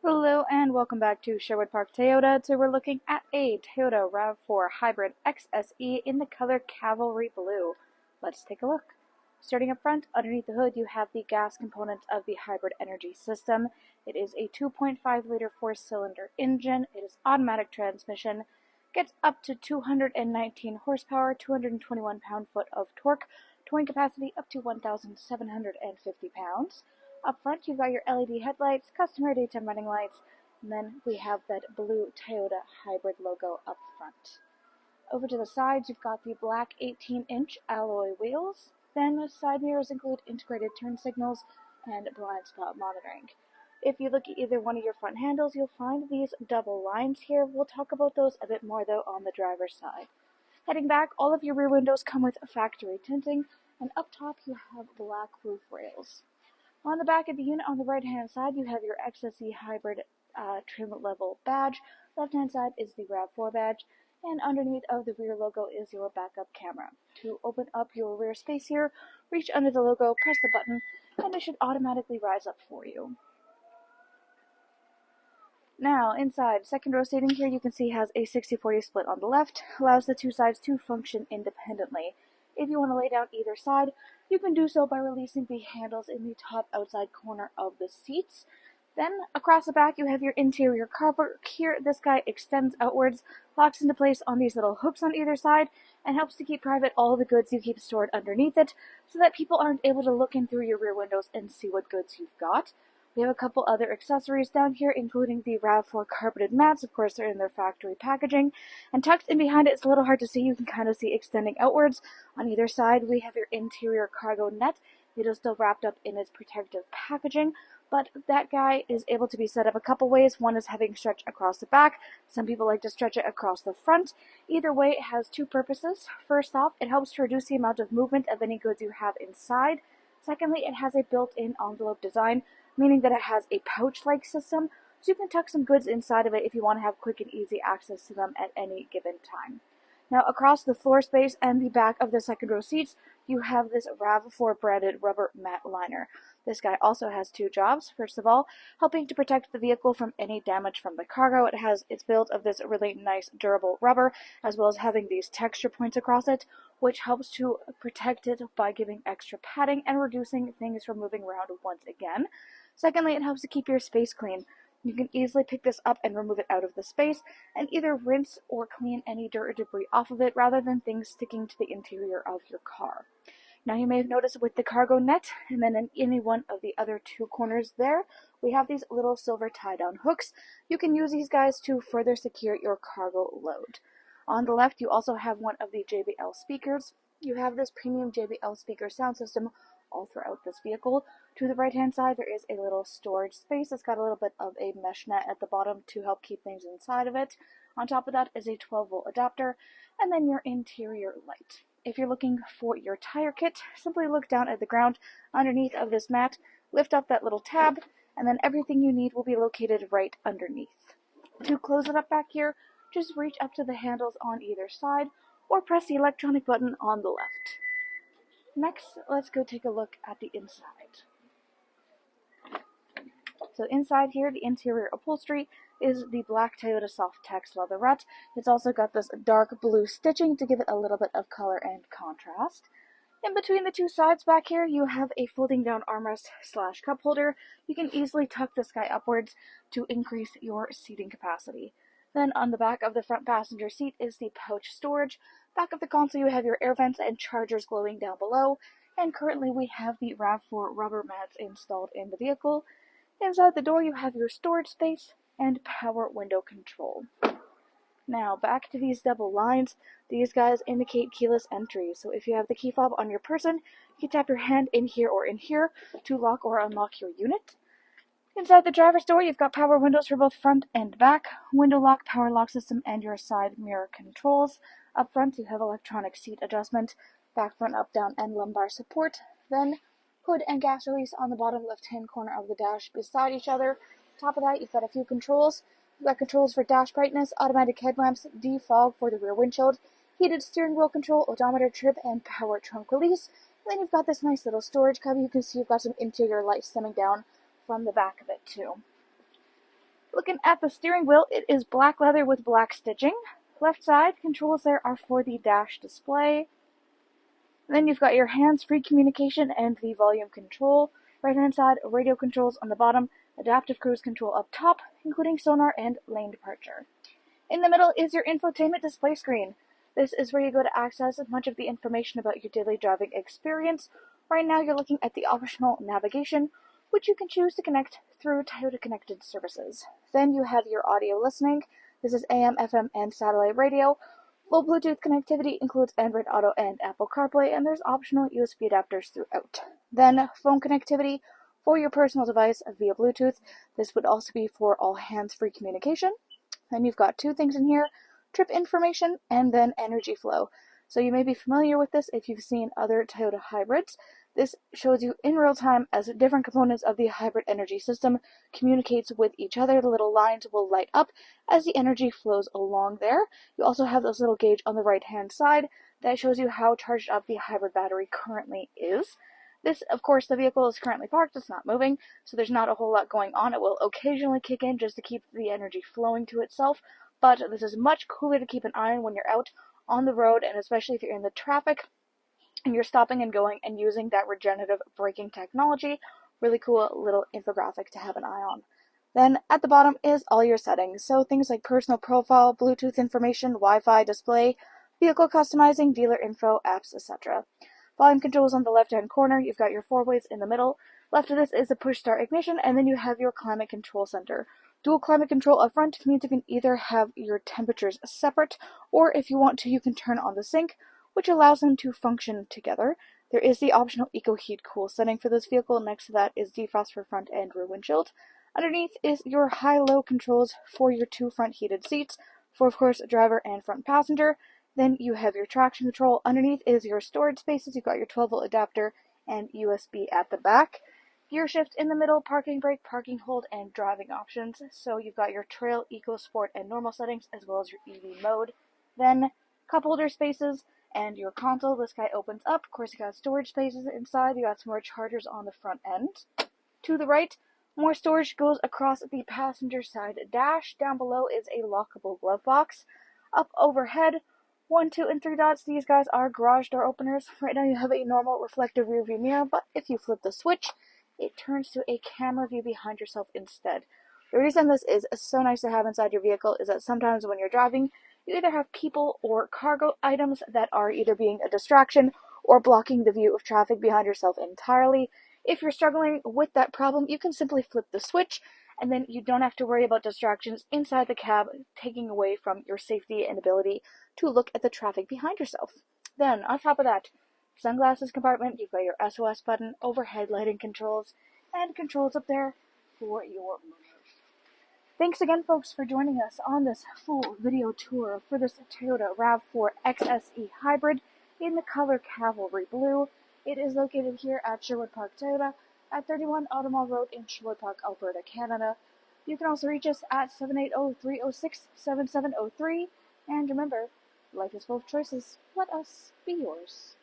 Hello and welcome back to Sherwood Park Toyota. Today we're looking at a Toyota RAV4 Hybrid XSE in the color Cavalry Blue. Let's take a look. Starting up front, underneath the hood you have the gas components of the hybrid energy system. It is a 2.5-liter 4-cylinder engine. It is automatic transmission. Gets up to 219 horsepower, 221 pound-foot of torque, towing capacity up to 1,750 pounds. Up front, you've got your LED headlights, customer daytime running lights, and then we have that blue Toyota hybrid logo up front. Over to the sides, you've got the black 18-inch alloy wheels. Then side mirrors include integrated turn signals and blind spot monitoring. If you look at either one of your front handles, you'll find these double lines here. We'll talk about those a bit more, though, on the driver's side. Heading back, all of your rear windows come with factory tinting, and up top you have black roof rails. On the back of the unit, on the right-hand side, you have your XSE hybrid trim level badge. Left-hand side is the RAV4 badge, and underneath of the rear logo is your backup camera. To open up your rear space here, reach under the logo, press the button, and it should automatically rise up for you. Now, inside, second row seating here you can see has a 60-40 split on the left, allows the two sides to function independently. If you want to lay down either side, you can do so by releasing the handles in the top outside corner of the seats. Then, across the back, you have your interior cover. Here, this guy extends outwards, locks into place on these little hooks on either side, and helps to keep private all the goods you keep stored underneath it, so that people aren't able to look in through your rear windows and see what goods you've got. We have a couple other accessories down here, including the RAV4 carpeted mats. Of course, they're in their factory packaging. And tucked in behind it, it's a little hard to see. You can kind of see extending outwards. On either side, we have your interior cargo net. It is still wrapped up in its protective packaging, but that guy is able to be set up a couple ways. One is having stretch across the back. Some people like to stretch it across the front. Either way, it has two purposes. First off, it helps to reduce the amount of movement of any goods you have inside. Secondly, it has a built-in envelope design, meaning that it has a pouch-like system, so you can tuck some goods inside of it if you want to have quick and easy access to them at any given time. Now, across the floor space and the back of the second row seats, you have this RAV4 branded rubber mat liner. This guy also has two jobs. First of all, helping to protect the vehicle from any damage from the cargo. It's built of this really nice durable rubber, as well as having these texture points across it, which helps to protect it by giving extra padding and reducing things from moving around once again. Secondly, it helps to keep your space clean. You can easily pick this up and remove it out of the space, and either rinse or clean any dirt or debris off of it rather than things sticking to the interior of your car. Now, you may have noticed with the cargo net, and then in any one of the other two corners there, we have these little silver tie-down hooks. You can use these guys to further secure your cargo load. On the left, you also have one of the JBL speakers. You have this premium JBL speaker sound system all throughout this vehicle. To the right-hand side, there is a little storage space. It's got a little bit of a mesh net at the bottom to help keep things inside of it. On top of that is a 12-volt adapter, and then your interior light. If you're looking for your tire kit, simply look down at the ground underneath of this mat, lift up that little tab, and then everything you need will be located right underneath. To close it up back here, just reach up to the handles on either side, or press the electronic button on the left. Next, let's go take a look at the inside. So inside here, the interior upholstery is the black Toyota Softex leatherette. It's also got this dark blue stitching to give it a little bit of color and contrast. In between the two sides back here, you have a folding down armrest / cup holder. You can easily tuck this guy upwards to increase your seating capacity. Then on the back of the front passenger seat is the pouch storage. Back of the console you have your air vents and chargers glowing down below. And currently we have the RAV4 rubber mats installed in the vehicle. Inside the door you have your storage space and power window control. Now back to these double lines. These guys indicate keyless entry. So if you have the key fob on your person, you can tap your hand in here or in here to lock or unlock your unit. Inside the driver's door, you've got power windows for both front and back, window lock, power lock system, and your side mirror controls. Up front, you have electronic seat adjustment, back, front, up, down, and lumbar support. Then, hood and gas release on the bottom left-hand corner of the dash beside each other. Top of that, you've got a few controls. You've got controls for dash brightness, automatic headlamps, defog for the rear windshield, heated steering wheel control, odometer trip, and power trunk release. And then you've got this nice little storage cubby. You can see you've got some interior lights stemming down from the back of it too. Looking at the steering wheel, it is black leather with black stitching. Left side controls there are for the dash display. Then you've got your hands-free communication and the volume control. Right hand side, radio controls on the bottom, adaptive cruise control up top, including sonar and lane departure. In the middle is your infotainment display screen. This is where you go to access much of the information about your daily driving experience. Right now you're looking at the optional navigation, which you can choose to connect through Toyota connected services. Then you have your audio listening. This is AM, FM, and satellite radio. Full Bluetooth connectivity includes Android Auto and Apple CarPlay, and there's optional USB adapters throughout. Then phone connectivity for your personal device via Bluetooth. This would also be for all hands-free communication. Then you've got two things in here, trip information and then energy flow. So you may be familiar with this if you've seen other Toyota hybrids. This shows you in real time as different components of the hybrid energy system communicates with each other. The little lines will light up as the energy flows along there. You also have this little gauge on the right hand side that shows you how charged up the hybrid battery currently is. This, of course, the vehicle is currently parked, it's not moving, so there's not a whole lot going on. It will occasionally kick in just to keep the energy flowing to itself, but this is much cooler to keep an eye on when you're out on the road, and especially if you're in the traffic and you're stopping and going and using that regenerative braking technology. Really cool little infographic to have an eye on. Then at the bottom is all your settings, so things like personal profile, Bluetooth information, Wi-Fi display, vehicle customizing, dealer info, apps, etc. Volume controls on the left-hand corner. You've got your 4-ways in the middle. Left of this is a push-start ignition, and then you have your climate control center. Dual climate control up front means you can either have your temperatures separate, or if you want to, you can turn on the sync, which allows them to function together. There is the optional Eco Heat Cool setting for this vehicle. Next to that is defrost for front and rear windshield. Underneath is your high-low controls for your 2 front heated seats, for of course driver and front passenger. Then you have your traction control. Underneath is your storage spaces. You've got your 12-volt adapter and USB at the back. Gear shift in the middle, parking brake, parking hold, and driving options. So you've got your trail, eco, sport, and normal settings, as well as your EV mode. Then cup holder spaces and your console. This guy opens up. Of course, you got storage spaces inside. You got some more chargers on the front end. To the right, more storage goes across the passenger side dash. Down below is a lockable glove box. Up overhead, 1, 2, and 3 dots. These guys are garage door openers. Right now you have a normal reflective rear view mirror, but if you flip the switch, it turns to a camera view behind yourself instead. The reason this is so nice to have inside your vehicle is that sometimes when you're driving, you either have people or cargo items that are either being a distraction or blocking the view of traffic behind yourself entirely. If you're struggling with that problem, you can simply flip the switch, and then you don't have to worry about distractions inside the cab taking away from your safety and ability to look at the traffic behind yourself. Then, on top of that, sunglasses compartment, you've got your SOS button, overhead lighting controls, and controls up there for your moonroof. Thanks again, folks, for joining us on this full video tour for this Toyota RAV4 XSE Hybrid in the color Cavalry Blue. It is located here at Sherwood Park Toyota at 31 Automall Road in Sherwood Park, Alberta, Canada. You can also reach us at 780-306-7703. And remember, life is full of choices. Let us be yours.